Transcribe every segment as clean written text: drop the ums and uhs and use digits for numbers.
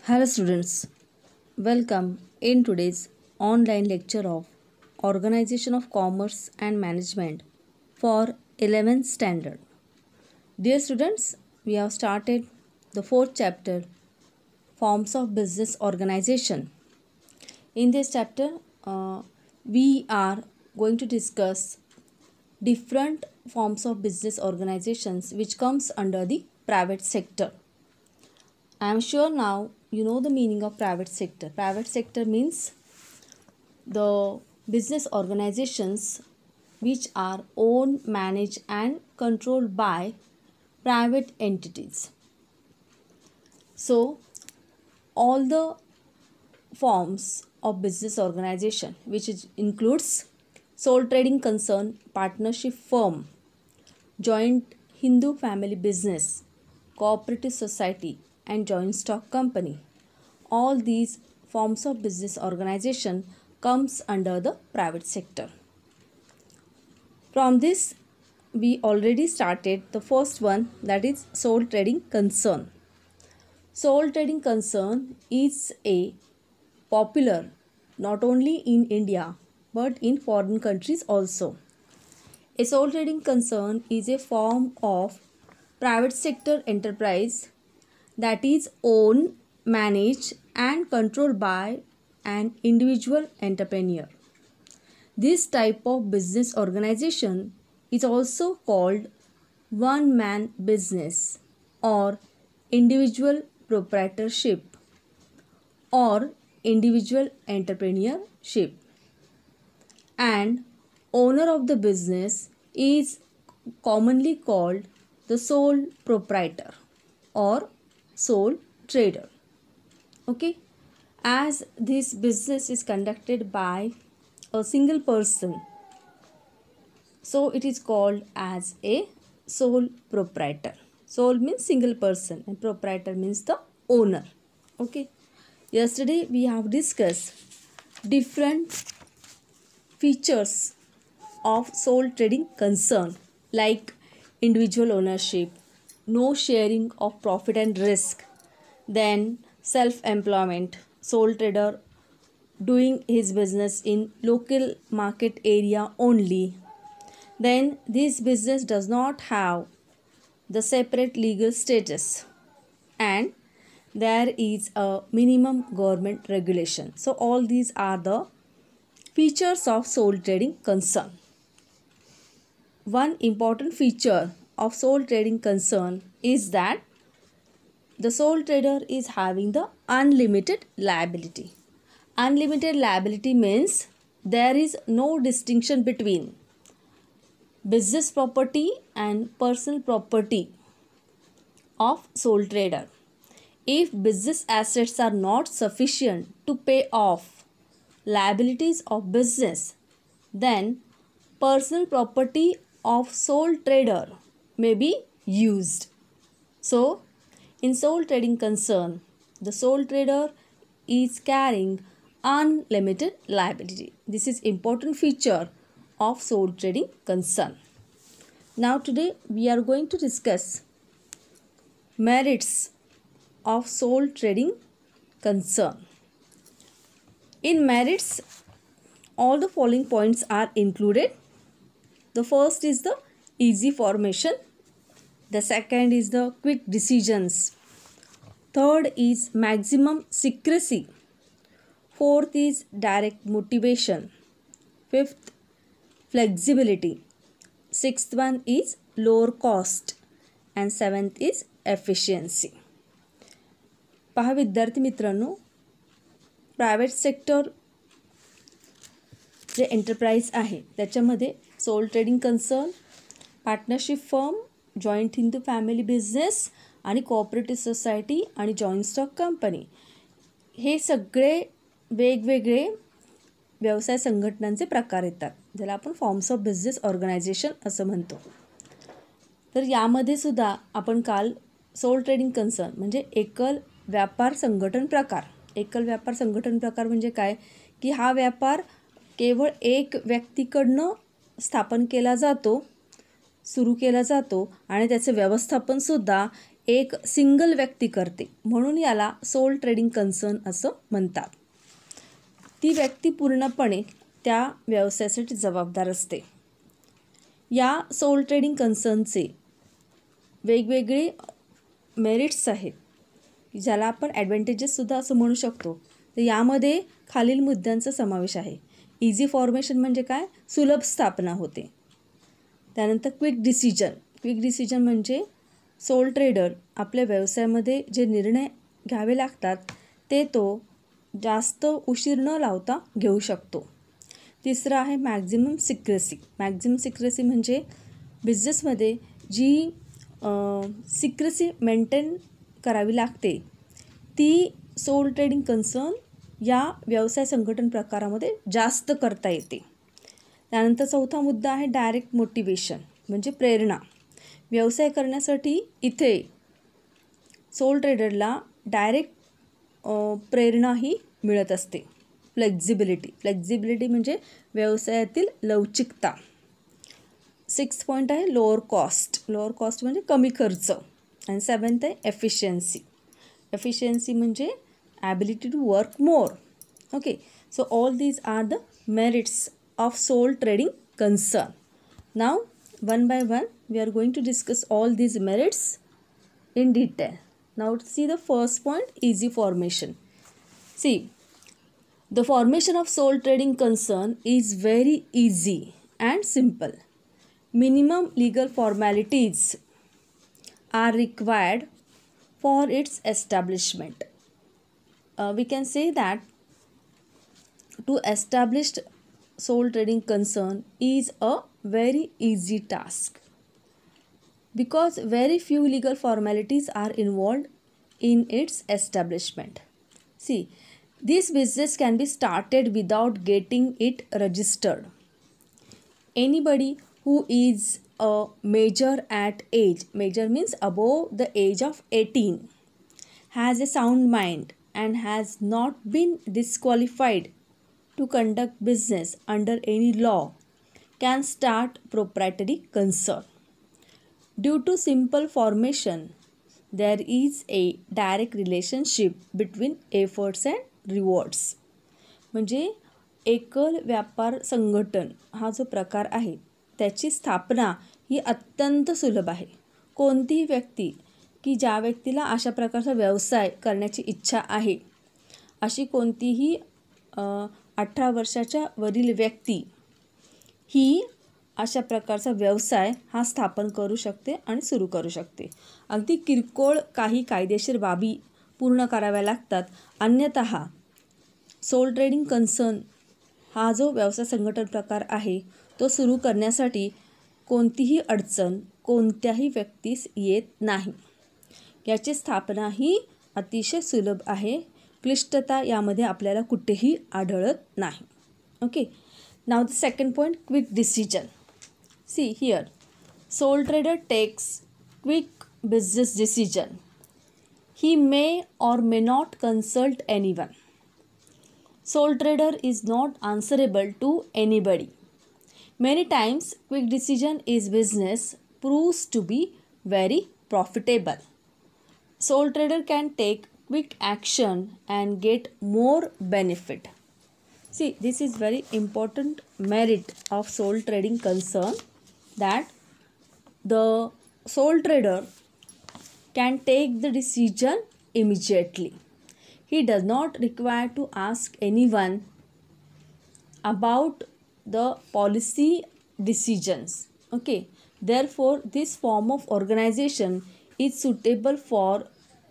Hello students, welcome in today's online lecture of Organization of Commerce and Management for 11th standard. Dear students, we have started the fourth chapter, Forms of Business Organization. In this chapter, we are going to discuss different forms of business organizations which comes under the private sector. I am sure now you know the meaning of private sector. Private sector means the business organizations which are owned, managed and controlled by private entities. So, all the forms of business organization which includes sole trading concern, partnership firm, joint Hindu family business, cooperative society and joint stock company. All these forms of business organization comes under the private sector. From this we already started the first one, that is sole trading concern. Sole trading concern is a popular not only in India but in foreign countries also. A sole trading concern is a form of private sector enterprise that is owned, managed and controlled by an individual entrepreneur. This type of business organization is also called one-man business or individual proprietorship or individual entrepreneurship, and owner of the business is commonly called the sole proprietor or sole trader. Okay, as this business is conducted by a single person, so it is called as a sole proprietor. Sole means single person and proprietor means the owner. Okay, yesterday we have discussed different features of sole trading concern like individual ownership, no sharing of profit and risk, then self-employment, sole trader doing his business in local market area only, then this business does not have the separate legal status and there is a minimum government regulation. So all these are the features of sole trading concern. One important feature of sole trading concern is that the sole trader is having the unlimited liability. Unlimited liability means there is no distinction between business property and personal property of sole trader. If business assets are not sufficient to pay off liabilities of business, then personal property of sole trader may be used. So, in sole trading concern, the sole trader is carrying unlimited liability. This is important feature of sole trading concern. Now today we are going to discuss merits of sole trading concern. In merits, all the following points are included. The first is the easy formation. The second is the quick decisions. Third is maximum secrecy. Fourth is direct motivation. Fifth, flexibility. Sixth one is lower cost. And seventh is efficiency. पहा विद्यार्थी मित्रांनो, private sector जे enterprise आहे त्याच्यामध्ये sole trading concern, partnership firm, joint Hindu family business आणि cooperative society आणि joint stock company हे सगळे वेगवेगळे व्यवसाय संघटनांचे प्रकार येतात, ज्याला आपण फॉर्म्स ऑफ बिझनेस ऑर्गनायझेशन असं म्हणतो. तर यामध्ये सुद्धा आपण काल सोल ट्रेडिंग कन्सर्न म्हणजे एकल व्यापार संघटन प्रकार. एकल व्यापार संघटन प्रकार म्हणजे काय की हा व्यापार केवळ एक व्यक्तीकडनं स्थापन केला जातो, सुरू केला जातो आणि त्याचे व्यवस्थापनसुद्धा एक सिंगल व्यक्ती करते, म्हणून याला सोल ट्रेडिंग कन्सर्न असं म्हणतात. ती व्यक्ती पूर्णपणे त्या व्यवसायासाठी जबाबदार असते. या सोल ट्रेडिंग कन्सर्नचे वेगवेगळे मेरिट्स आहेत, ज्याला आपण ॲडव्हान्टेजेससुद्धा असं म्हणू शकतो. तर यामध्ये खालील मुद्द्यांचा समावेश आहे. इझी फॉर्मेशन म्हणजे काय? सुलभ स्थापना होते. त्यानंतर क्विक डिसिजन म्हणजे सोल ट्रेडर आपल्या व्यवसायामध्ये जे निर्णय घ्यावे लागतात ते तो जास्त उशीर न लावता घेऊ शकतो. तिसरं आहे मॅक्झिमम सिक्रेसी म्हणजे बिझनेसमध्ये जी सिक्रेसी मेंटेन करावी लागते ती सोल ट्रेडिंग कन्सर्न या व्यवसाय संघटन प्रकारामध्ये जास्त करता येते. त्यानंतर चौथा मुद्दा आहे डायरेक्ट मोटिवेशन म्हणजे प्रेरणा. व्यवसाय करण्यासाठी इथे सोल ट्रेडरला डायरेक्ट प्रेरणाही मिळत असते. फ्लेक्झिबिलिटी म्हणजे व्यवसायातील लवचिकता. 6 पॉईंट आहे लोअर कॉस्ट म्हणजे कमी खर्च. आणि 7th आहे एफिशियन्सी म्हणजे ability to work more. Okay, so all these are the merits of soul trading concern. Now one by one we are going to discuss all these merits in detail. Now see the first point, easy formation. See, the formation of soul trading concern is very easy and simple. Minimum legal formalities are required for its establishment. We can say that to establish soul trading concern is a very easy task because very few legal formalities are involved in its establishment. See, this business can be started without getting it registered. Anybody who is a major at age, major means above the age of 18, has a sound mind and has not been disqualified to conduct business under any law can start proprietary concern. Due to simple formation, there is a direct relationship between efforts and rewards. म्हणजे एकल व्यापार संघटन हा जो प्रकार आहे त्याची स्थापना ही अत्यंत सुलभ आहे. कोणतीही व्यक्ती की ज्या व्यक्तीला अशा प्रकारचा व्यवसाय करण्याची इच्छा आहे, अशी कोणतीही 18 वर्षाच्या वरील व्यक्ती ही अशा प्रकारचा व्यवसाय हा स्थापन करू शकते आणि सुरू करू शकते. अगदी किरकोळ काही कायदेशीर बाबी पूर्ण कराव्या लागतात. अन्यतः सोल ट्रेडिंग कन्सर्न हा जो व्यवसाय संघटन प्रकार आहे तो सुरू करण्यासाठी कोणतीही अडचण कोणत्याही व्यक्तीस येत नाही. याची स्थापना ही अतिशय सुलभ आहे. क्लिष्टता यामध्ये आपल्याला कुठेही आढळत नाही. Okay, now the second point, quick decision. See here, sole trader takes quick business decision. He may or may not consult anyone. Sole trader is not answerable to anybody. Many times, quick decision is business proves to be very profitable. Sole trader can take quick action and get more benefit. See, this is very important merit of sole trading concern, that the sole trader can take the decision immediately. He does not require to ask anyone about the policy decisions. Okay, therefore this form of organization is suitable for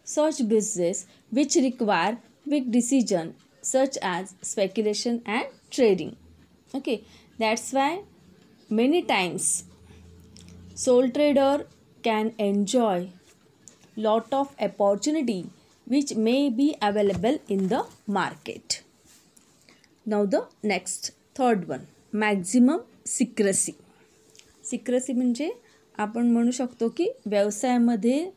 such business which require quick decision such as speculation and trading. Okay, that's why many times sole trader can enjoy lot of opportunity which may be available in the market. Now the next, third one, maximum secrecy. Secrecy म्हणजे आपण म्हणू शकतो की व्यवसायामध्ये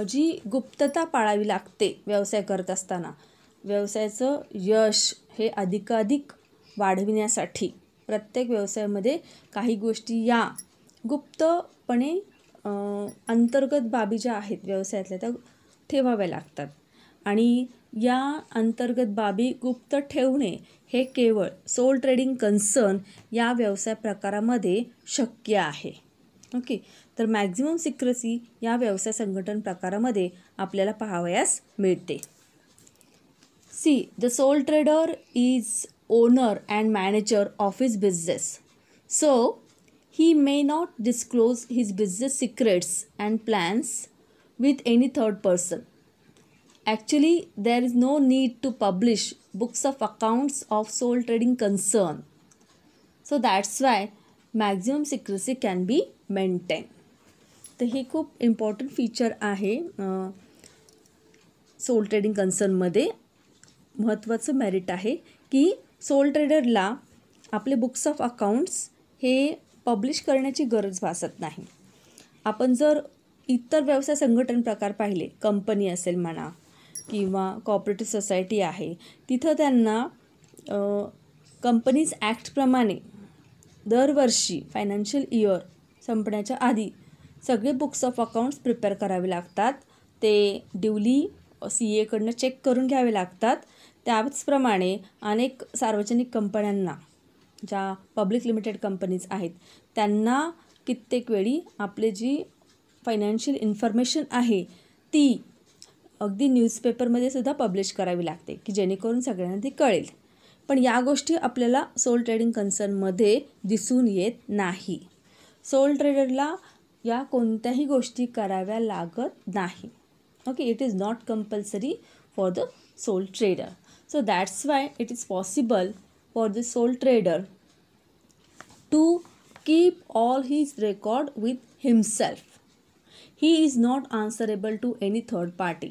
जी गुप्तता पाळावी लागते व्यवसाय करत असताना, व्यवसायाचं यश हे अधिकाधिक वाढविण्यासाठी प्रत्येक व्यवसायामध्ये काही गोष्टी या गुप्तपणे अंतर्गत बाबी ज्या आहेत व्यवसायातल्या त्या ठेवाव्या लागतात आणि या अंतर्गत बाबी गुप्त ठेवणे हे केवळ सोल ट्रेडिंग कन्सर्न या व्यवसाय प्रकारामध्ये शक्य आहे. ओके, तर मॅक्झिमम सिक्रेसी या व्यवसाय संघटन प्रकारामध्ये आपल्याला पाहावयास मिळते. See, the sole trader is owner and manager of his business, so he may not disclose his business secrets and plans with any third person. Actually, there is no need to publish books of accounts of sole trading concern. So that's why maximum secrecy can be maintained. तर हे खूप important feature आहे soul trading कन्सर्नमध्ये. महत्त्वाचं merit आहे की soul ट्रेडरला आपले books of accounts हे publish करण्याची गरज भासत नाही. आपण जर इतर व्यवसाय संघटन प्रकार पाहिले, कंपनी असेल म्हणा किंवा कॉपरेटिव्ह सोसायटी आहे, तिथं त्यांना कंपनीज ॲक्टप्रमाणे दरवर्षी फायनान्शियल इयर संपण्याच्या आधी सगळे बुक्स ऑफ अकाउंट्स प्रिपेअर करावे लागतात. ते ड्युली CA कडनं चेक करून घ्यावे लागतात. त्याचप्रमाणे अनेक सार्वजनिक कंपन्यांना, ज्या पब्लिक लिमिटेड कंपनीज आहेत, त्यांना कित्येक वेळी आपले जी फायनान्शियल इन्फॉर्मेशन आहे ती अगदी न्यूजपेपरमध्ये सुद्धा पब्लिश करावी लागते की जेणेकरून सगळ्यांना ती कळेल. पण या गोष्टी आपल्याला सोल ट्रेडिंग कन्सर्नमध्ये दिसून येत नाही. सोल ट्रेडरला या कोणत्याही गोष्टी कराव्या लागत नाही. Okay, it is not compulsory for the sole trader. So that's why it is possible for the sole trader to keep all his record with himself. He is not answerable to any third party.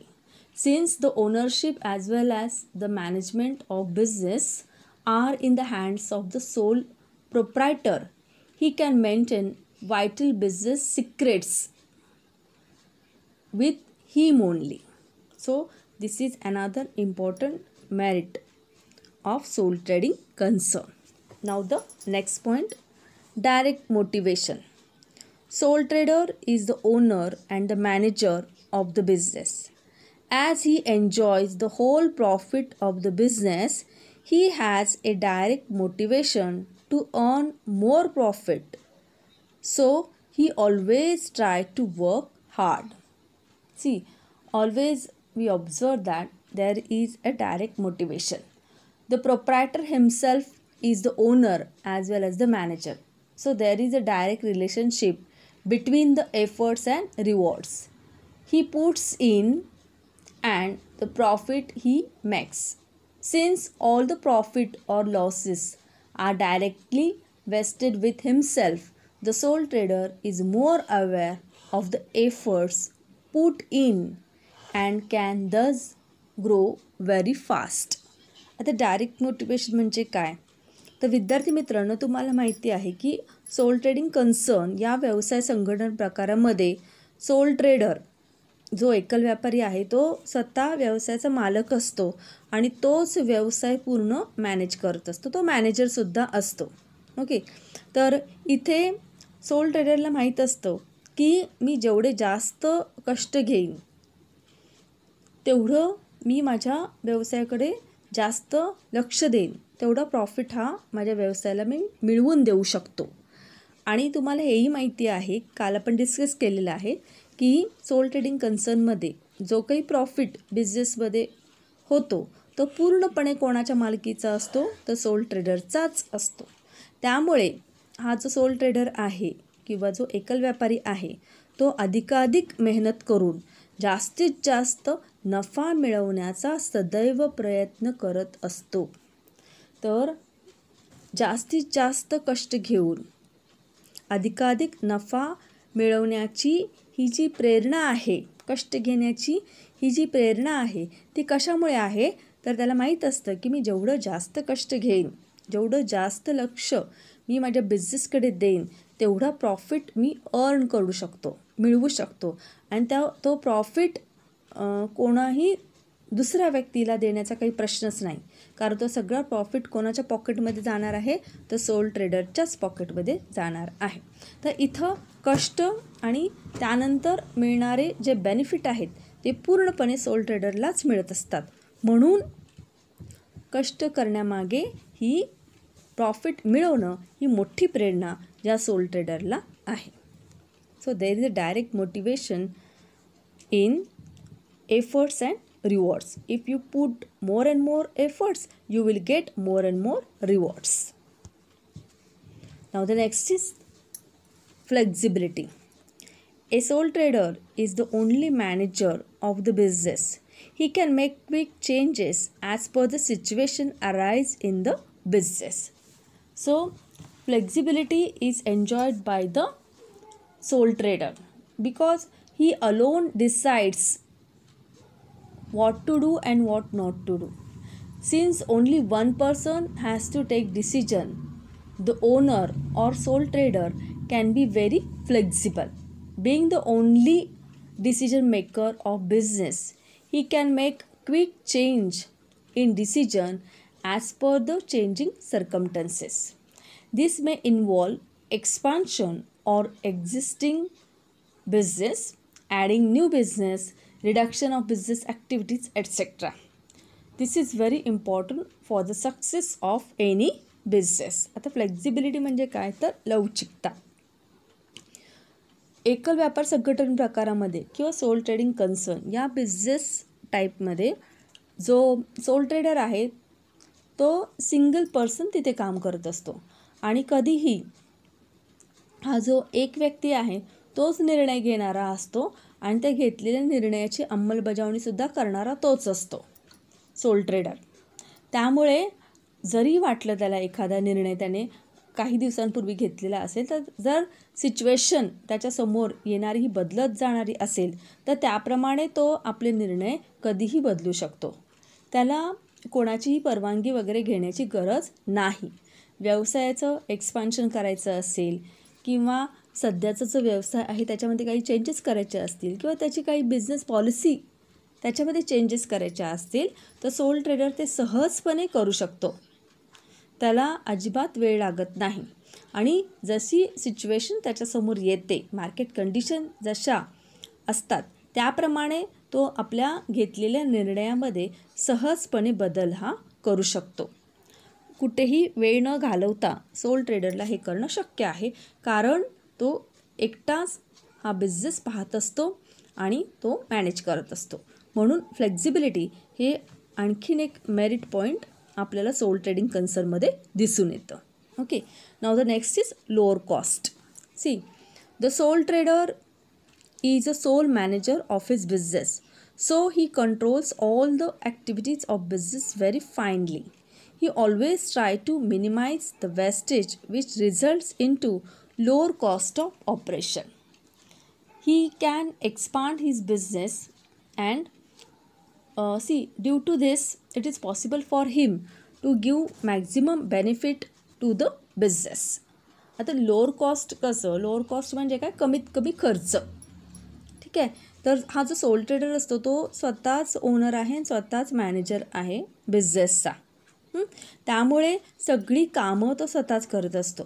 Since the ownership as well as the management of business are in the hands of the sole proprietor, he can maintain vital business secrets with him only. So this is another important merit of soul trading concern. Now the next point, direct motivation. Sole trader is the owner and the manager of the business. As he enjoys the whole profit of the business, he has a direct motivation to earn more profit. So he always tries to work hard. See, always we observe that there is a direct motivation. The proprietor himself is the owner as well as the manager. So there is a direct relationship between the efforts and rewards he puts in and the profit he makes. Since all the profit or losses are directly vested with himself, the sole trader is more aware of the efforts put in and can thus grow very fast. आता direct motivation म्हणजे काय? तर विद्यार्थी मित्रांनो, तुम्हाला माहिती आहे की सोल ट्रेडिंग कन्सर्न या व्यवसाय संघटन प्रकारामध्ये सोल ट्रेडर जो एकल व्यापारी आहे तो स्वतः व्यवसायाचा मालक असतो आणि तोच व्यवसाय पूर्ण मॅनेज करत असतो. तो मॅनेजरसुद्धा असतो. ओके, तर इथे सोल ट्रेडरला माहीत असतं की मी जेवढे जास्त कष्ट घेईन तेवढं मी माझ्या व्यवसायाकडे जास्त लक्ष देईन, तेवढा प्रॉफिट हा माझ्या व्यवसायाला मी मिळवून देऊ शकतो. आणि तुम्हाला हेही माहिती आहे, काल आपण डिस्कस केलेलं आहे की सोल ट्रेडिंग कन्सर्नमध्ये जो काही प्रॉफिट बिझनेसमध्ये होतो तो पूर्णपणे कोणाच्या मालकीचा असतो? तर सोल ट्रेडरचाच असतो. त्यामुळे हा जो सोल ट्रेडर आहे किंवा जो एकल व्यापारी आहे तो अधिकाधिक मेहनत करून जास्तीत जास्त नफा मिळवण्याचा सदैव प्रयत्न करत असतो. तर जास्तीत जास्त कष्ट घेऊन अधिकाधिक नफा मिळवण्याची ही जी प्रेरणा आहे, कष्ट घेण्याची ही जी प्रेरणा आहे ती कशामुळे आहे? तर त्याला माहीत असतं की मी जेवढं जास्त कष्ट घेईन, जेवढं जास्त लक्ष मी माझ्या बिझनेसकडे देईन तेवढा प्रॉफिट मी अर्न करू शकतो, मिळवू शकतो. आणि तो प्रॉफिट कोणाही दुसऱ्या व्यक्तीला देण्याचा काही प्रश्नच नाही, कारण तो सगळा प्रॉफिट कोणाच्या पॉकेटमध्ये जाणार आहे, तर सोल ट्रेडरच्याच पॉकेटमध्ये जाणार आहे. तर इथं कष्ट आणि त्यानंतर मिळणारे जे बेनिफिट आहेत ते पूर्णपणे सोल ट्रेडरलाच मिळत असतात. म्हणून कष्ट करण्यामागे ही प्रॉफिट मिळवणं ही मोठी प्रेरणा या सोल ट्रेडरला आहे. So there is a direct motivation in efforts and rewards. If you put more and more efforts, you will get more and more rewards. Now the next is flexibility. A sole trader is the only manager of the business. He can make quick changes as per the situation arise in the business. So flexibility is enjoyed by the sole trader because he alone decides what to do and what not to do. Since only one person has to take decision, the owner or sole trader can be very flexible. Being the only decision maker of business, he can make quick change in decision as per the changing circumstances. This may involve expansion or existing business, adding new business, reduction of business activities, etc. This is very important for the success of any business. आता flexibility म्हणजे काय, तर लवचिकता. एकल व्यापार संघटन प्रकारामध्ये किंवा सोल ट्रेडिंग कन्सर्न या बिझनेस टाईपमध्ये जो सोल ट्रेडर आहे तो सिंगल पर्सन तिथे काम करत असतो आणि कधीही हा जो एक व्यक्ती आहे तोच निर्णय घेणारा असतो आणि त्या घेतलेल्या निर्णयाची अंमलबजावणीसुद्धा करणारा तोच असतो सोल ट्रेडर. त्यामुळे जरी वाटलं त्याला एखादा निर्णय त्याने काही दिवसांपूर्वी घेतलेला असेल, तर जर सिच्युएशन त्याच्यासमोर येणारी ही बदलत जाणारी असेल तर त्याप्रमाणे तो आपले निर्णय कधीही बदलू शकतो. त्याला कोणाचीही परवानगी वगैरे घेण्याची गरज नाही. व्यवसायाचं एक्सपान्शन करायचं असेल किंवा सध्याचा जो व्यवसाय आहे त्याच्यामध्ये काही चेंजेस करायचे असतील किंवा त्याची काही बिझनेस पॉलिसी त्याच्यामध्ये चेंजेस करायच्या असतील तर सोल ट्रेडर ते सहजपणे करू शकतो. त्याला अजिबात वेळ लागत नाही आणि जशी सिच्युएशन त्याच्यासमोर येते, मार्केट कंडिशन जशा असतात त्याप्रमाणे तो आपल्या घेतलेल्या निर्णयामध्ये सहजपणे बदल हा करू शकतो. कुठेही वेळ न घालवता सोल ट्रेडरला हे करणं शक्य आहे, कारण तो एकटाच हा बिझनेस पाहत असतो आणि तो मॅनेज करत असतो. म्हणून फ्लेक्झिबिलिटी हे आणखीन एक मेरिट पॉईंट आपल्याला सोल ट्रेडिंग कन्सर्नमध्ये दिसून येतं. Okay, now the next is lower cost. See, the sole trader is a sole manager of his business, so he controls all the activities of business very finely. He always tries to minimize the wastage which results into lower cost of operation. He can expand his business and due to this it is possible for him to give maximum benefit to the business. आता lower cost कसं, lower cost म्हणजे काय, कमीत कमी खर्च. ठीक आहे, तर हा जो सोल ट्रेडर असतो तो स्वतःच ओनर आहे आणि स्वतःच मॅनेजर आहे बिझनेसचा. त्यामुळे सगळी कामं तो स्वतःच करत असतो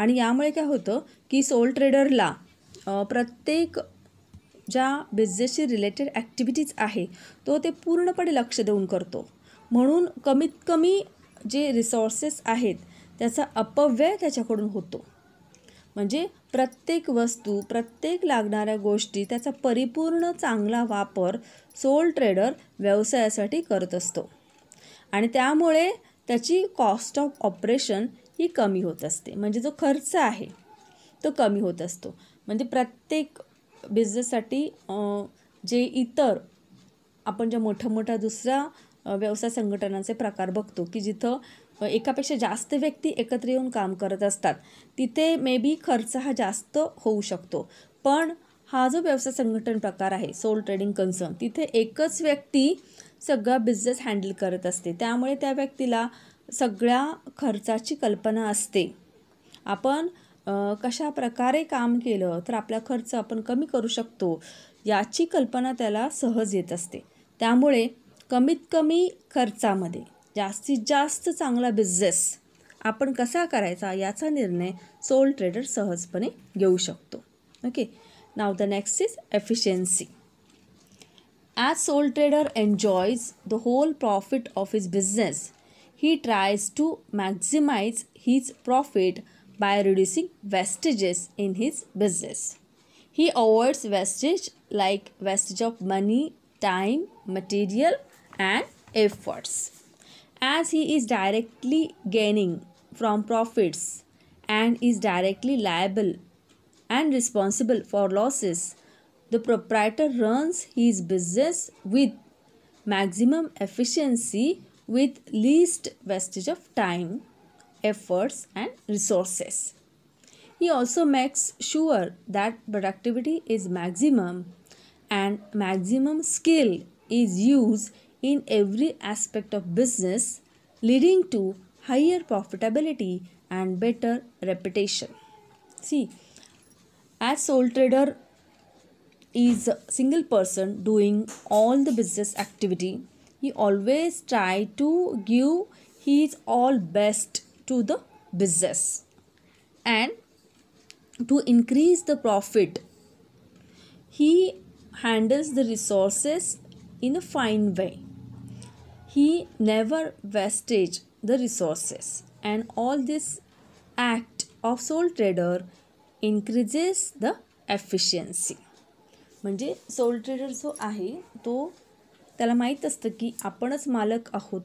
आणि यामुळे काय होतं की सोल ट्रेडरला प्रत्येक ज्या बिझनेसशी रिलेटेड ॲक्टिव्हिटीज आहे तो ते पूर्णपणे लक्ष देऊन करतो. म्हणून कमीत कमी जे रिसोर्सेस आहेत त्याचा अपव्यय त्याच्याकडून होतो. म्हणजे प्रत्येक वस्तू, प्रत्येक लागणाऱ्या गोष्टी त्याचा परिपूर्ण चांगला वापर सोल ट्रेडर व्यवसायासाठी करत असतो आणि त्यामुळे त्याची कॉस्ट ऑफ ऑपरेशन ही कमी होत असते. म्हणजे जो खर्च आहे तो कमी होत असतो. म्हणजे प्रत्येक बिझनेससाठी जे इतर आपण ज्या मोठ्या दुसऱ्या व्यवसाय संघटनांचे प्रकार बघतो की जिथं एकापेक्षा जास्त व्यक्ती एकत्र येऊन काम करत असतात, तिथे मे बी खर्च हा जास्त होऊ शकतो. पण हा जो व्यवसाय संघटन प्रकार आहे सोल ट्रेडिंग कन्सर्न, तिथे एकच व्यक्ती सगळा बिझनेस हँडल करत असते. त्यामुळे त्या व्यक्तीला सगळ्या खर्चाची कल्पना असते. आपण कशा प्रकारे काम केलं तर आपला खर्च आपण कमी करू शकतो याची कल्पना त्याला सहज येत असते. त्यामुळे कमीत कमी खर्चामध्ये जास्तीत जास्त चांगला बिझनेस आपण कसा करायचा याचा निर्णय सोल ट्रेडर सहजपणे घेऊ शकतो. Okay, now the next is efficiency. As sole trader enjoys the whole profit of his business, he tries to maximize his profit by reducing wastages in his business. He avoids wastage like wastage of money, time, material, and efforts. As he is directly gaining from profits and is directly liable and responsible for losses, the proprietor runs his business with maximum efficiency with least wastage of time, efforts, and resources. He also makes sure that productivity is maximum and maximum skill is used in every aspect of business, leading to higher profitability and better reputation. See, as sole trader is a single person doing all the business activity, he always try to give his all best to the business and to increase the profit. He handles the resources in a fine way. He never wastage the resources, and all this act of sole trader increases the efficiency. म्हणजे soul trader जो आहे तो त्याला माहीत असतं की आपणच मालक आहोत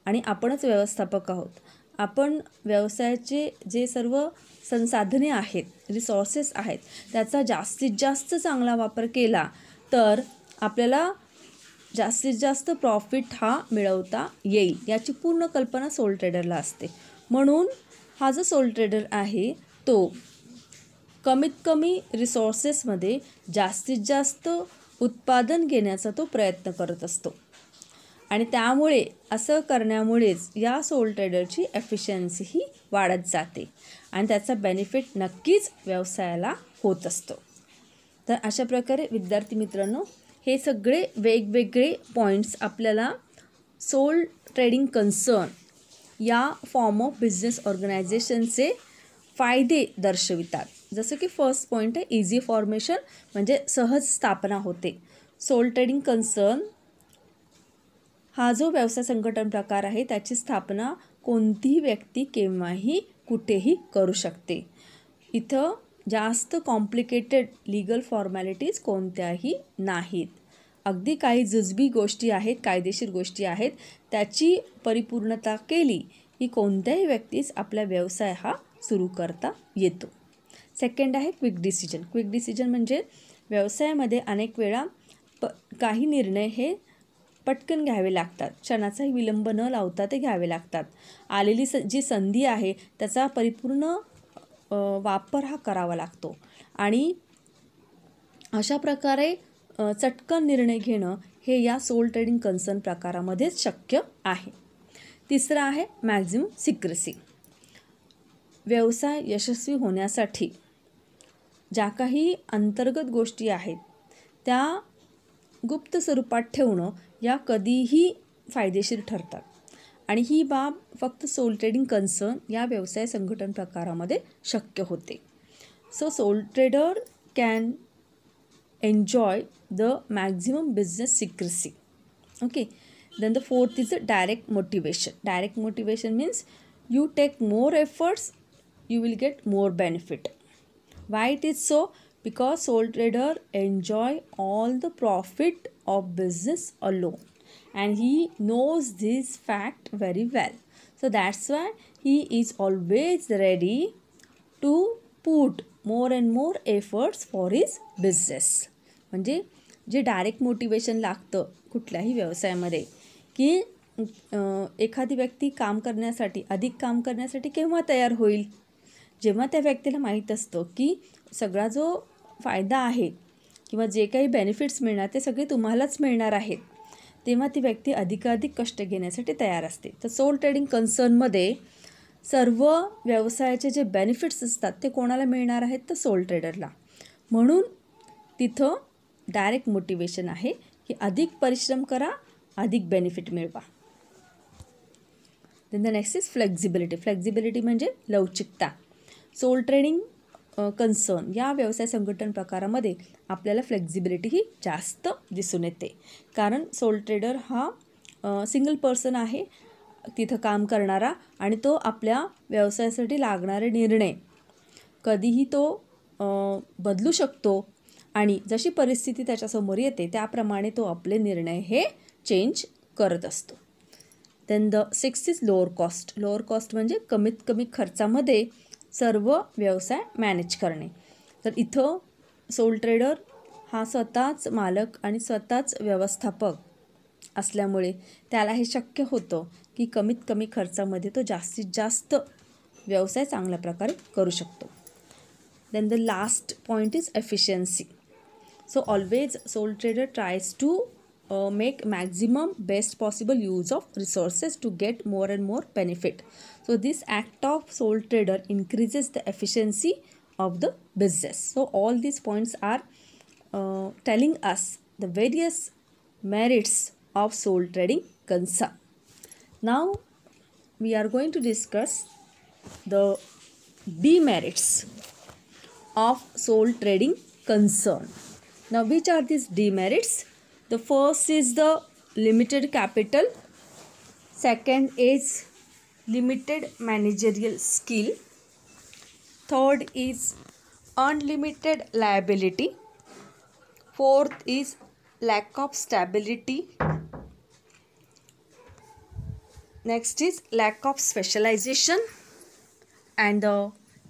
आणि आपणच व्यवस्थापक आहोत. आपण व्यवसायाचे जे सर्व संसाधने आहेत, रिसोर्सेस आहेत, त्याचा जास्तीत जास्त चांगला वापर केला तर आपल्याला जास्तीत जास्त प्रॉफिट हा मिळवता येईल याची पूर्ण कल्पना सोल ट्रेडरला असते. म्हणून हा जो सोल ट्रेडर आहे तो कमीत कमी रिसोर्सेसमध्ये जास्तीत जास्त उत्पादन घेण्याचा तो प्रयत्न करत असतो आणि त्यामुळे असं करण्यामुळेच या सोल ट्रेडरची एफिशियन्सी ही वाढत जाते आणि त्याचा बेनिफिट नक्कीच व्यवसायाला होत असतो. तर अशा प्रकारे विद्यार्थी मित्रांनो, हे सगळे वेगवेगळे पॉईंट्स आपल्याला सोल ट्रेडिंग कन्सर्न या फॉर्म ऑफ बिझनेस ऑर्गनायझेशनचे फायदे दर्शवितात. जसं की फर्स्ट पॉईंट आहे इझी फॉर्मेशन, म्हणजे सहज स्थापना होते. सोल ट्रेडिंग कन्सर्न हा जो व्यवसाय संघटन प्रकार आहे त्याची स्थापना कोणतीही व्यक्ती केव्हाही कुठेही करू शकते. इथं जास्त कॉम्प्लिकेटेड लीगल फॉर्मॅलिटीज कोणत्याही नाहीत. अगदी काही जुजबी गोष्टी आहेत, कायदेशीर गोष्टी आहेत, त्याची परिपूर्णता केली की कोणत्याही व्यक्तीस आपला व्यवसाय हा सुरू करता येतो. सेकंड आहे क्विक डिसिजन. क्विक डिसिजन म्हणजे व्यवसायामध्ये अनेक वेळा काही निर्णय हे पटकन घ्यावे लागतात, क्षणाचाही विलंब न लावता ते घ्यावे लागतात. आलेली जी संधी आहे त्याचा परिपूर्ण वापर हा करावा लागतो आणि अशा प्रकारे चटकन निर्णय घेणं हे या सोल ट्रेडिंग कन्सर्न प्रकारामध्येच शक्य आहे. तिसरं आहे मॅक्झिमम सिक्रेसी. व्यवसाय यशस्वी होण्यासाठी ज्या काही अंतर्गत गोष्टी आहेत त्या गुप्त स्वरूपात ठेवणं या कधीही फायदेशीर ठरतात आणि ही बाब फक्त सोल ट्रेडिंग कन्सर्न या व्यवसाय संघटन प्रकारामध्ये शक्य होते. So soul trader can enjoy the maximum business secrecy. Okay, then the fourth is direct motivation. Direct motivation means you take more efforts, you will get more benefit. Why it is so? Because sole trader enjoy all the profit of business alone and he knows this fact very well. So that's why he is always ready to put more and more efforts for his business. म्हणजे जे direct motivation लागतं कुठल्याही व्यवसायामध्ये की एखादी व्यक्ती काम करण्यासाठी, अधिक काम करण्यासाठी केव्हा तयार होईल, जेव्हा त्या व्यक्तीला माहीत असतं की सगळा जो फायदा आहे किंवा जे काही बेनिफिट्स मिळणार ते सगळे तुम्हालाच मिळणार आहेत, तेव्हा ती व्यक्ती अधिकाधिक कष्ट घेण्यासाठी तयार असते. तर सोल ट्रेडिंग कन्सर्नमध्ये सर्व व्यवसायाचे जे बेनिफिट्स असतात ते कोणाला मिळणार आहेत, तर सोल ट्रेडरला. म्हणून तिथं डायरेक्ट मोटिवेशन आहे की अधिक परिश्रम करा अधिक बेनिफिट मिळवा. Then the next is flexibility. Flexibility म्हणजे लवचिकता. सोल ट्रेडिंग कन्सर्न या व्यवसाय संघटन प्रकारामध्ये आपल्याला फ्लेक्झिबिलिटी ही जास्त दिसून येते, कारण सोल ट्रेडर हा सिंगल पर्सन आहे तिथं काम करणारा, आणि तो आपल्या व्यवसायासाठी लागणारे निर्णय कधीही तो बदलू शकतो, आणि जशी परिस्थिती त्याच्यासमोर येते त्याप्रमाणे तो आपले निर्णय हे चेंज करत असतो. Then the sixth is lower cost. Lower cost म्हणजे कमीत कमी खर्चामध्ये सर्व व्यवसाय मॅनेज करणे. तर इथं सोल ट्रेडर हा स्वतःच मालक आणि स्वतःच व्यवस्थापक असल्यामुळे त्याला हे शक्य होतं की कमीत कमी खर्चामध्ये तो जास्तीत जास्त व्यवसाय चांगल्या प्रकारे करू शकतो. Then the last point is efficiency. So always sole trader tries to make maximum best possible use of resources to get more and more benefit. So this act of sole trader increases the efficiency of the business. So all these points are telling us the various merits of sole trading concern. Now we are going to discuss the demerits of sole trading concern. Now which are these demerits? The first is the limited capital, second is limited managerial skill, third is unlimited liability, fourth is lack of stability, next is lack of specialization, and the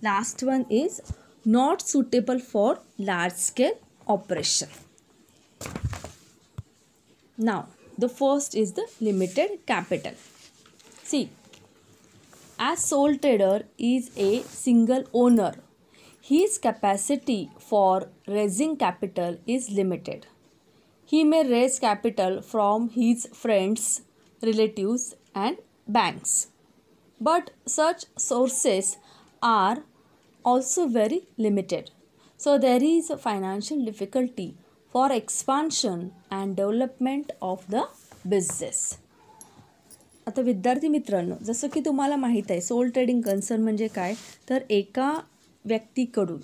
last one is not suitable for large scale operation. Now the first is the limited capital. See, as sole trader is a single owner, his capacity for raising capital is limited. He may raise capital from his friends, relatives and banks, but such sources are also very limited. So there is a financial difficulty for expansion and development of the business. आता विद्यार्थी मित्रांनो, जसं की तुम्हाला माहीत आहे soul trading concern म्हणजे काय, तर एका व्यक्तीकडून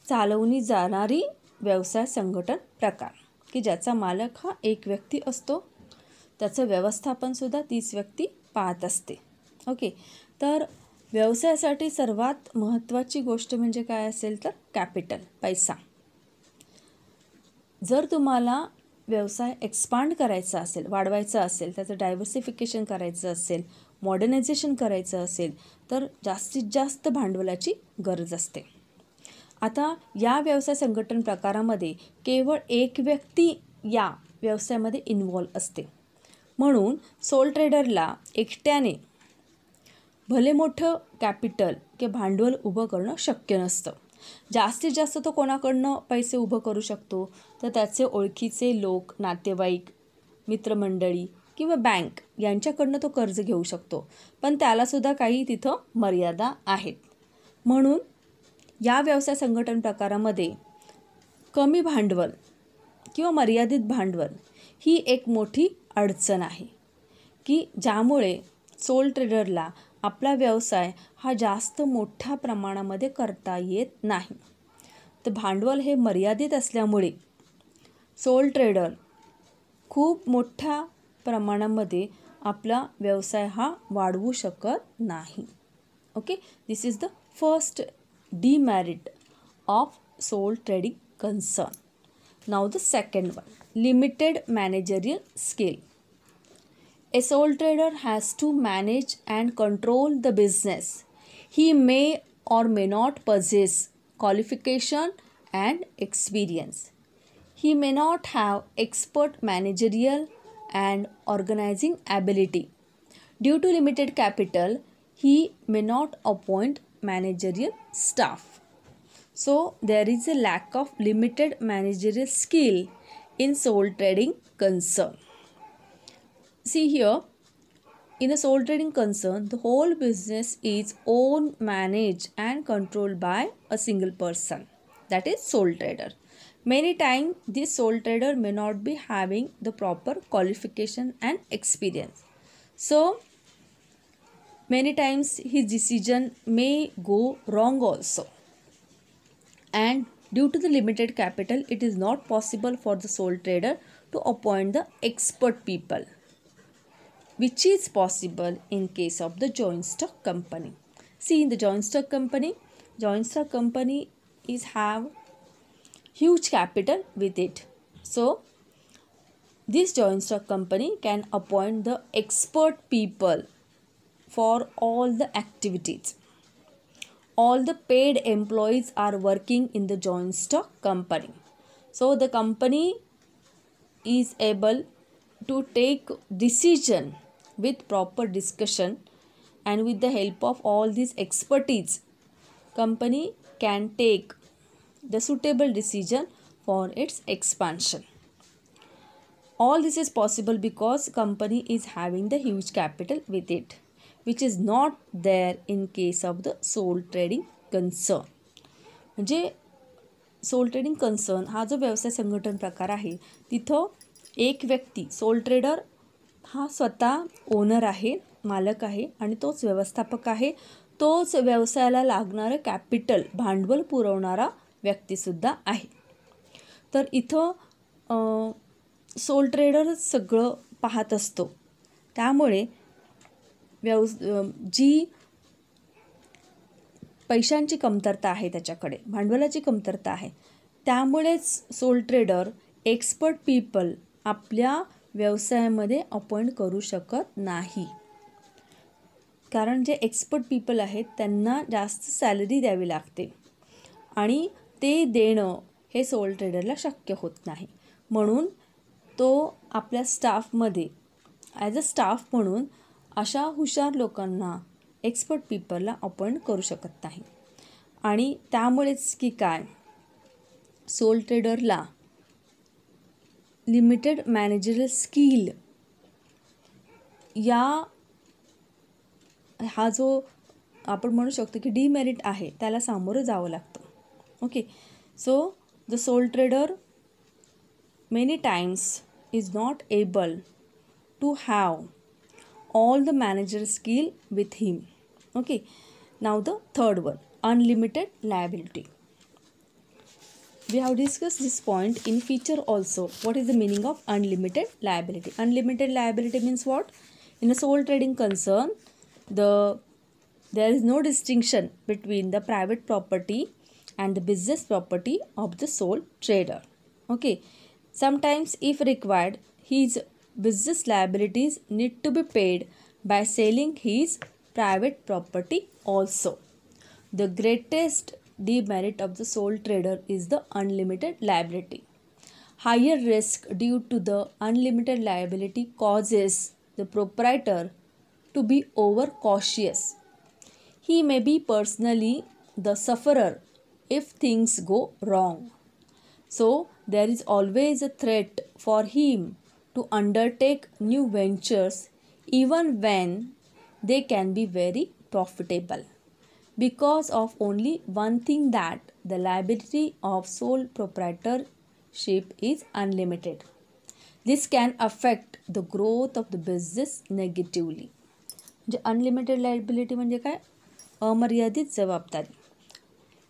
चालवली जाणारी व्यवसाय संघटन प्रकार, की ज्याचा मालक हा एक व्यक्ती असतो, त्याचं व्यवस्थापनसुद्धा तीच व्यक्ती पाहत असते. ओके, तर व्यवसायासाठी सर्वात महत्त्वाची गोष्ट म्हणजे काय असेल तर कॅपिटल, पैसा. जर तुम्हाला व्यवसाय एक्सपांड करायचा असेल, वाढवायचा असेल, त्याचं डायव्हर्सिफिकेशन करायचं असेल, मॉडर्नायझेशन करायचं असेल, तर जास्तीत जास्त भांडवलाची गरज असते. आता या व्यवसाय संघटन प्रकारामध्ये केवळ एक व्यक्ती या व्यवसायामध्ये इन्व्हॉल्व असते, म्हणून सोल ट्रेडरला एकट्याने भले मोठं कॅपिटल किंवा भांडवल उभं करणं शक्य नसतं. जास्तीत जास्त तो कोणाकडनं पैसे उभं करू शकतो, तर त्याचे ओळखीचे लोक, नातेवाईक, मित्रमंडळी किंवा बँक यांच्याकडनं तो कर्ज घेऊ शकतो, पण त्यालासुद्धा काही तिथं मर्यादा आहेत. म्हणून या व्यवसाय संघटन प्रकारामध्ये कमी भांडवल किंवा मर्यादित भांडवल ही एक मोठी अडचण आहे, की ज्यामुळे सोल ट्रेडरला आपला व्यवसाय हा जास्त मोठ्या प्रमाणामध्ये करता येत नाही. तर भांडवल हे मर्यादित असल्यामुळे सोल ट्रेडर खूप मोठ्या प्रमाणामध्ये आपला व्यवसाय हा वाढवू शकत नाही. Okay, this is the first demerit of sole trading concern. Now the second one, limited managerial skill. A sole trader has to manage and control the business. He may or may not possess qualification and experience. He may not have expert managerial and organizing ability. Due to limited capital, he may not appoint managerial staff. So there is a lack of limited managerial skill in sole trading concern. See here, in a sole trading concern, the whole business is owned, managed and controlled by a single person, that is sole trader. Many times this sole trader may not be having the proper qualification and experience, so many times his decision may go wrong also, and due to the limited capital it is not possible for the sole trader to appoint the expert people, which is possible in case of the joint stock company. See, in the joint stock company is have huge capital with it. So this joint stock company can appoint the expert people for all the activities. All the paid employees are working in the joint stock company. So the company is able to take decision with proper discussion, and with the help of all this expertise, company can take the suitable decision for its expansion. All this is possible because company is having the huge capital with it, which is not there in case of the sole trading concern. म्हणजे soul trading concern हा जो व्यवसाय संघटन प्रकार आहे, तिथं एक व्यक्ती सोल ट्रेडर हा स्वतः ओनर आहे, मालक आहे आणि तोच व्यवस्थापक आहे, तोच व्यवसायाला लागणारं कॅपिटल भांडवल पुरवणारा व्यक्तीसुद्धा आहे. तर इथं सोल ट्रेडरच सगळं पाहत असतो. त्यामुळे जी पैशांची कमतरता आहे, त्याच्याकडे भांडवलाची कमतरता आहे, त्यामुळेच सोल ट्रेडर एक्सपर्ट पीपल आपल्या व्यवसायामध्ये अपॉइंट करू शकत नाही. कारण जे एक्सपर्ट पीपल आहेत त्यांना जास्त सॅलरी द्यावी लागते आणि ते देणं हे सोल ट्रेडरला शक्य होत नाही. म्हणून तो आपल्या स्टाफमध्ये ॲज अ स्टाफ म्हणून अशा हुशार लोकांना एक्सपर्ट पीपलला अपॉइंट करू शकत नाही. आणि त्यामुळेच की काय, सोल ट्रेडरला लिमिटेड मॅनेजरल स्किल हा जो आपण म्हणू शकतो की डिमेरिट आहे, त्याला सामोरं जावं लागतं. Okay, so the sole trader many times is not able to have all the managerial skill with him. Okay, now the third one, unlimited liability. We have discussed this point in feature also. What is the meaning of unlimited liability? Unlimited liability means what? In a sole trading concern, there is no distinction between the private property and the business property of the sole trader. Okay, sometimes if required, his business liabilities need to be paid by selling his private property also. The greatest demerit of the sole trader is the unlimited liability. Higher risk due to the unlimited liability causes the proprietor to be overcautious. He may be personally the sufferer if things go wrong. So there is always a threat for him to undertake new ventures even when they can be very profitable, because of only one thing, that the liability of sole proprietorship is unlimited. This can affect the growth of the business negatively. म्हणजे unlimited liability म्हणजे काय? अमर्यादित जबाबदारी.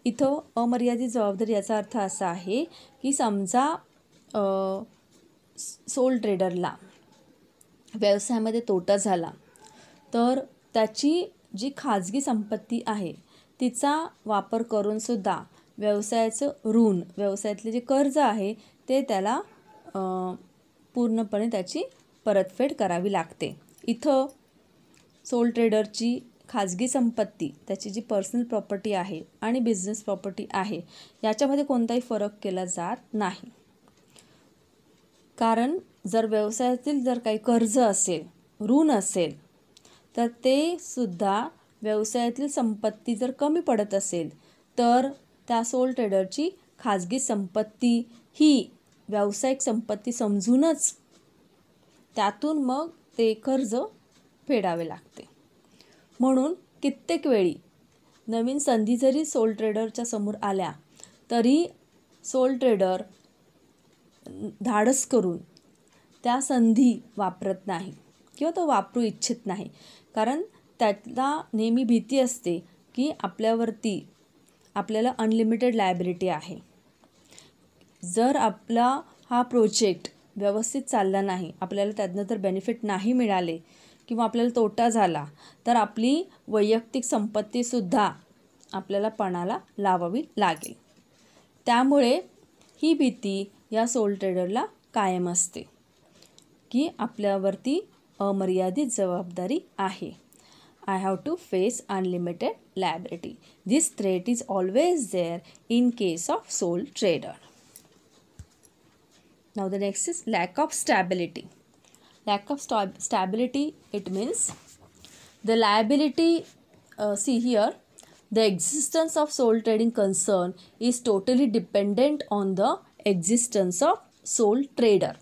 इथं अमर्यादित जबाबदारी याचा अर्थ असा आहे की समजा सोल ट्रेडरला व्यवसायामध्ये तोटा झाला, तर त्याची जी खाजगी संपत्ती आहे तिचा वापर करूनसुद्धा व्यवसायाचं ऋण, व्यवसायातले जे कर्ज आहे ते त्याला पूर्णपणे त्याची परतफेड करावी लागते. इथं सोल ट्रेडरची खाजगी संपत्ती, त्याची जी पर्सनल प्रॉपर्टी आहे आणि बिझनेस प्रॉपर्टी आहे, याच्यामध्ये कोणताही फरक केला जात नाही. कारण जर व्यवसायातील जर काही कर्ज असेल, ऋण असेल, तर ते सुद्धा व्यवसायातील संपत्ती जर कमी पडत असेल तर त्या सोल ट्रेडरची खाजगी संपत्ती ही व्यावसायिक संपत्ती समजूनच त्यातून मग ते कर्ज फेडावे लागते. म्हणून कित्येक वेळी नवीन संधी जरी सोल ट्रेडरच्या समोर आल्या तरी सोल ट्रेडर धाडस करून त्या संधी वापरत नाही किंवा तो वापरू इच्छित नाही, कारण त्याला नेहमी भीती असते की आपल्याला अनलिमिटेड लायबिलिटी आहे. जर आपला हा प्रोजेक्ट व्यवस्थित चालला नाही, आपल्याला त्यातनं जर बेनिफिट नाही मिळाले किंवा आपल्याला तोटा झाला, तर आपली वैयक्तिक संपत्तीसुद्धा आपल्याला पणाला लावावी लागेल. त्यामुळे ही भीती या सोल ट्रेडरला कायम असते की आपल्यावरती अमर्यादित जबाबदारी आहे. I have to face unlimited liability. This threat is always there in case of sole trader. Now the next is lack of stability. Lack of stability, it means the liability, see here, the existence of sole trading concern is totally dependent on the existence of sole trader.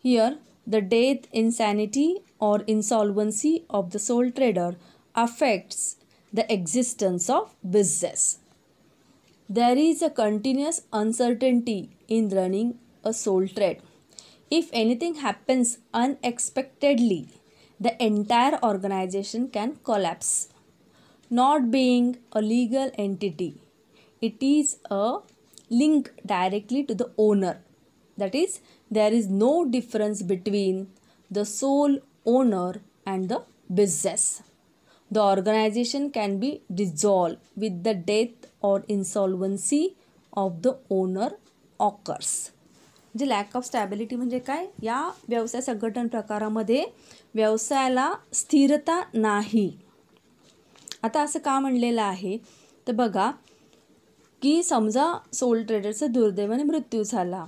Here, the death, insanity or insolvency of the sole trader affects the existence of business. There is a continuous uncertainty in running a sole trade. If anything happens unexpectedly, the entire organization can collapse. Not being a legal entity, it is a link directly to the owner. That is, there is no difference between the sole owner and the business. The organization can be dissolved with the death or insolvency of the owner occurs. म्हणजे lack of stability म्हणजे काय? या व्यवसाय संघटन प्रकारामध्ये व्यवसायाला स्थिरता नाही. आता असं का म्हणलेलं आहे तर बघा की समजा सोल ट्रेडरचा दुर्दैवाने मृत्यू झाला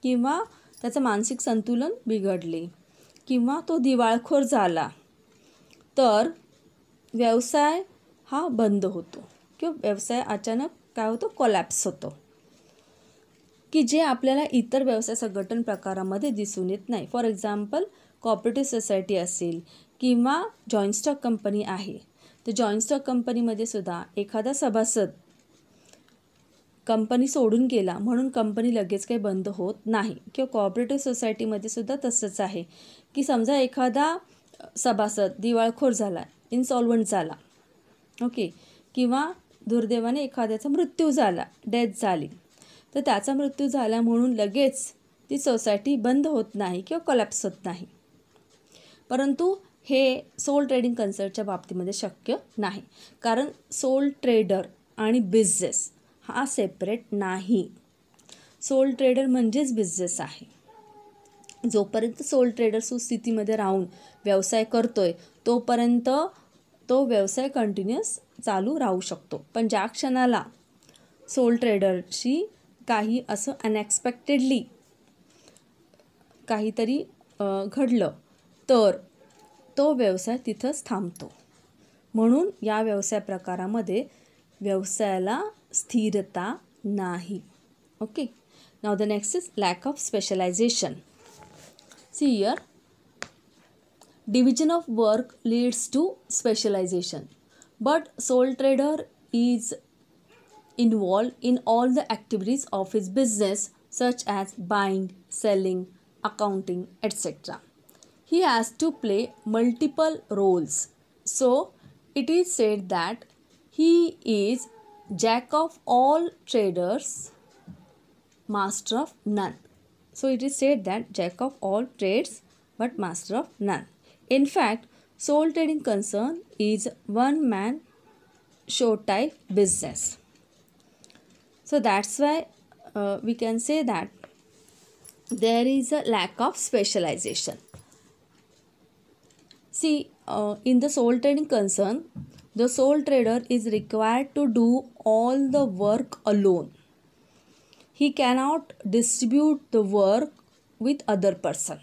किंवा त्याचं मानसिक संतुलन बिघडले किंवा तो दिवाळखोर झाला, तर व्यवसाय हा बंद होतो किंवा व्यवसाय अचानक काय होतो, कोलॅप्स होतो, की जे आपल्याला इतर व्यवसाय संघटन प्रकारामध्ये दिसून येत नाही. फॉर एक्झाम्पल कॉपरेटिव्ह सोसायटी असेल किंवा जॉईंट स्टॉक कंपनी आहे, तर जॉईंट स्टॉक कंपनीमध्ये सुद्धा एखादा सभासद कंपनी सोडून गेला म्हणून कंपनी लगेच काही बंद होत नाही. किंवा कोऑपरेटिव्ह सोसायटीमध्ये सुद्धा तसंच आहे की समजा एखादा सभासद दिवाळखोर झाला, इन्सॉल्वंट झाला, ओके, किंवा दुर्दैवाने एखाद्याचा मृत्यू झाला, डेथ झाली, तर त्याचा मृत्यू झाला म्हणून लगेच ती सोसायटी बंद होत नाही किंवा कोलॅप्स होत नाही. परंतु हे सोल ट्रेडिंग कन्सर्नच्या बाबतीमध्ये शक्य नाही, कारण सोल ट्रेडर आणि बिझनेस हा सेपरेट नाही. सोल ट्रेडर म्हणजेच बिझनेस आहे. जोपर्यंत सोल ट्रेडर सुस्थितीमध्ये राहून व्यवसाय करतोय तोपर्यंत तो व्यवसाय कंटिन्युअस चालू राहू शकतो. पण ज्या क्षणाला सोल ट्रेडरशी काही असं अनएक्सपेक्टेडली काहीतरी घडलं तर तो व्यवसाय तिथंच थांबतो. म्हणून या व्यवसाय प्रकारामध्ये व्यवसायाला स्थिरता नाही. Okay, now the next is lack of specialisation. See here, division of work leads to specialization, but sole trader is involved in all the activities of his business such as buying, selling, accounting, etc. He has to play multiple roles. So it is said that he is jack of all traders, master of none. So it is said that jack of all trades but master of none. In fact, sole trading concern is one man show type business. So that's why we can say that there is a lack of specialization. See, in the sole trading concern, the sole trader is required to do all the work alone. He cannot distribute the work with other person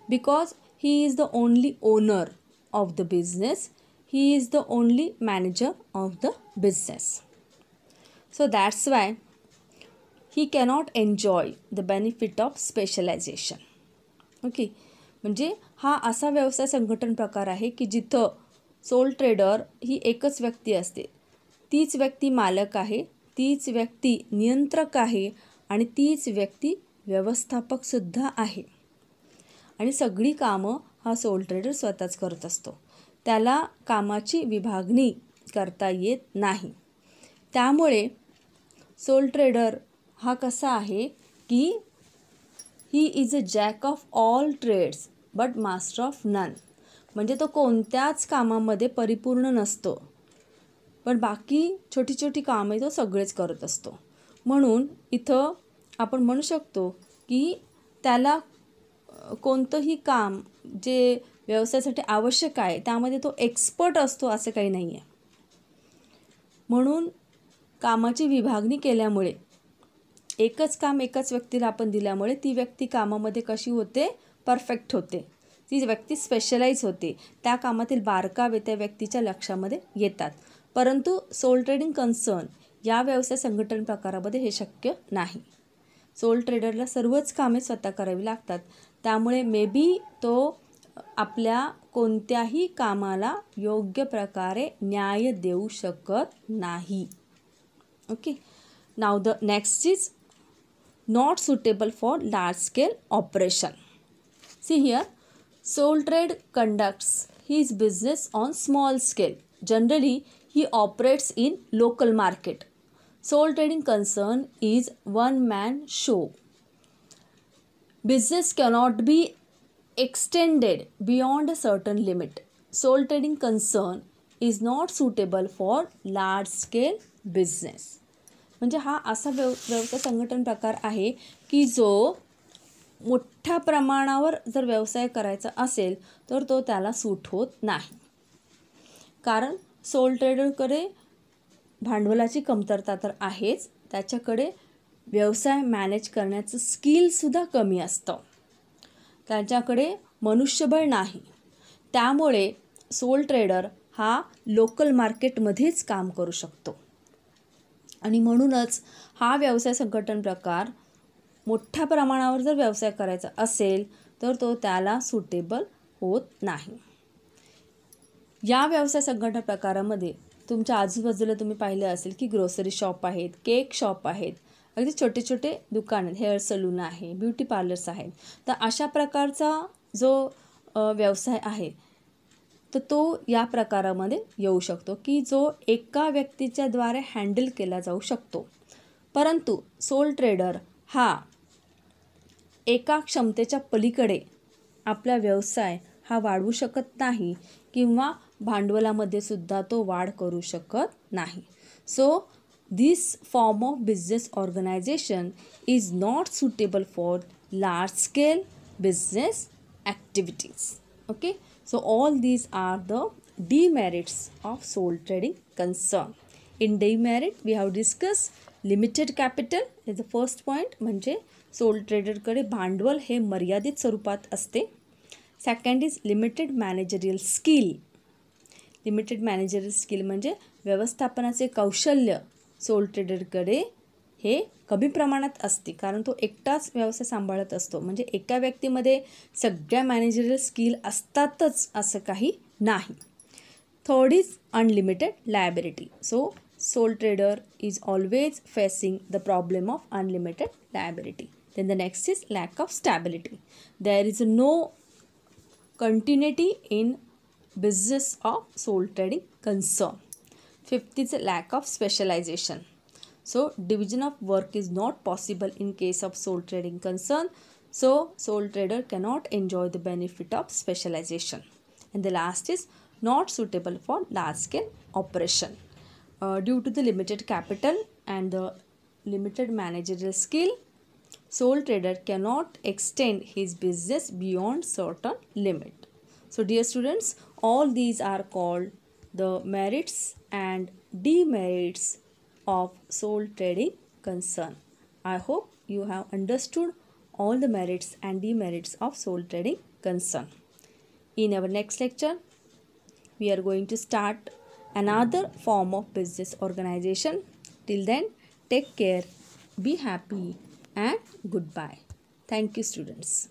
because he is the only owner of the business. He is the only manager of the business. So that's why he cannot enjoy the benefit of specialization. Okay, म्हणजे हा असा व्यवसाय संघटन प्रकार आहे की जिथं soul trader ही एकच व्यक्ती असते. तीच व्यक्ती मालक आहे, तीच व्यक्ती नियंत्रक आहे आणि तीच व्यक्ती व्यवस्थापकसुद्धा आहे आणि सगळी कामं हा सोल ट्रेडर स्वतःच करत असतो. त्याला कामाची विभागणी करता येत नाही. त्यामुळे सोल ट्रेडर हा कसा आहे की he is a jack of all trades but master of none. म्हणजे तो कोणत्याच कामामध्ये परिपूर्ण नसतो, पण बाकी छोटी छोटी कामे तो सगळेच करत असतो. म्हणून इथं आपण म्हणू शकतो की त्याला कोणतंही काम जे व्यवसायासाठी आवश्यक आहे त्यामध्ये तो एक्सपर्ट असतो असं काही नाही आहे. म्हणून कामाची विभागणी केल्यामुळे एकच काम एकाच व्यक्तीला आपण दिल्यामुळे ती व्यक्ती कामामध्ये कशी होते, परफेक्ट होते. ती व्यक्ती स्पेशलाइज होते. त्या कामातील बारकावे त्या व्यक्तीच्या लक्षामध्ये येतात. परंतु सोल ट्रेडिंग कन्सर्न या व्यवसाय संघटन प्रकारामध्ये हे शक्य नाही. सोल ट्रेडरला सर्वच कामे स्वतः करावी लागतात. त्यामुळे मे बी तो आपल्या कोणत्याही कामाला योग्य प्रकारे न्याय देऊ शकत नाही. Okay, now the next is not suitable for large scale operation. See here, Soul Trade conducts his business on small scale. Generally, he operates in local market. Soul Trading concern is one man show. Business cannot be extended beyond a certain limit. Soul Trading concern is not suitable for large scale business. म्हणजे हा असा व्यवसाय संघटन प्रकार आहे की जो मोठ्या प्रमाणावर जर व्यवसाय करायचा असेल तर तो त्याला सूट होत नाही. कारण सोल ट्रेडरकडे भांडवलाची कमतरता तर आहेच, त्याच्याकडे व्यवसाय मॅनेज करण्याचं स्किलसुद्धा कमी असतं. त्याच्याकडे मनुष्यबळ नाही. त्यामुळे सोल ट्रेडर हा लोकल मार्केटमध्येच काम करू शकतो आणि म्हणूनच हा व्यवसाय संघटन प्रकार मोठ्या प्रमाणावर जर व्यवसाय करायचा असेल तर तो त्याला सुटेबल होत नाही. या व्यवसाय संघटन प्रकारामध्ये तुमच्या आजूबाजूला तुम्ही पाहिलं असेल की ग्रोसरी शॉप आहेत, केक शॉप आहेत, अगदी छोटे छोटे दुकान आहेत, हेअर सलून आहे, ब्युटी पार्लर्स आहेत. तर अशा प्रकारचा जो व्यवसाय आहे तर तो या प्रकारामध्ये येऊ शकतो की जो एका व्यक्तीच्या द्वारे हँडल केला जाऊ शकतो. परंतु सोल ट्रेडर हा एका क्षमतेच्या पलीकडे आपला व्यवसाय हा वाढवू शकत नाही किंवा भांडवलामध्ये सुद्धा तो वाढ करू शकत नाही. So this form of business organisation is not suitable for large scale business activities. Okay, so all these are the demerits of soul trading concern. In demerit we have discussed limited capital is the first point. म्हणजे soul ट्रेडरकडे भांडवल हे मर्यादित स्वरूपात असते. Second is limited managerial skill. Limited managerial skill म्हणजे व्यवस्थापनाचे कौशल्य soul ट्रेडरकडे हे कमी प्रमाणात असते, कारण तो एकटाच व्यवसाय सांभाळत असतो. म्हणजे एका व्यक्तीमध्ये सगळ्या मॅनेजरियल स्किल असतातच असं काही नाही. Third is unlimited liability. So soul trader is always facing the problem of unlimited liability. Then the next is lack of stability. There is no continuity in business of soul trading concern. Fifth is lack of specialization. So division of work is not possible in case of soul trading concern. So soul trader cannot enjoy the benefit of specialization. And the last is not suitable for large scale operation. Due to the limited capital and the limited managerial skill, soul trader cannot extend his business beyond certain limit. So dear students, all these are called the merits and demerits of soul trading concern. I hope you have understood all the merits and demerits of soul trading concern. In our next lecture, we are going to start another form of business organization. Till then, take care, be happy, and goodbye. Thank you, students.